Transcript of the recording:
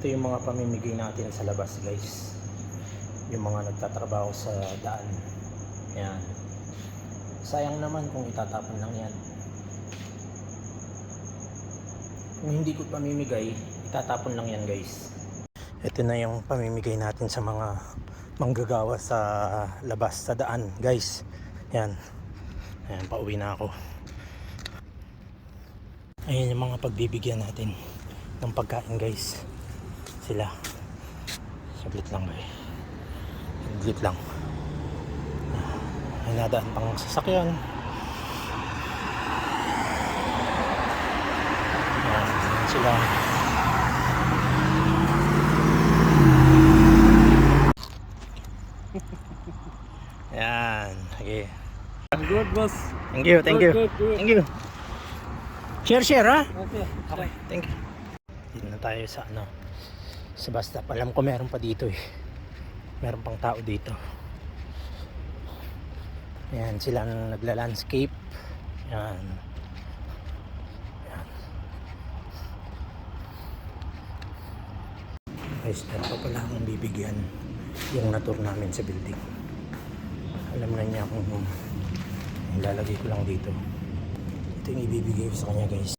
Ito yung mga pamimigay natin sa labas, guys. Yung mga nagtatrabaho sa daan. Yan. Sayang naman kung itatapon lang yan. Kung hindi ko pamimigay, itatapon lang yan, guys. Ito na yung pamimigay natin sa mga manggagawa sa labas, sa daan, guys. Yan. Ayan, pauwi na ako. Ayan yung mga pagbibigyan natin ng pagkain, guys. Sila. Saglit lang, guys. Saglit lang. Ay, nadaan pang sasakyan. Ayan sila. Ayan. Okay. Good, boss. Thank you, thank you. Good. Thank you. Share, ha? Okay. Okay, thank you. Dito na tayo sa sa bus stop. Alam ko meron pa dito eh. Meron pang tao dito. Ayan, sila nagla-landscape. Ayan. Ayan. Guys, ito pala ang bibigyan yung na-tour namin sa building. Alam na niya kung ilalagay ko lang dito. Ito yung ibibigay ko sa kanya, guys.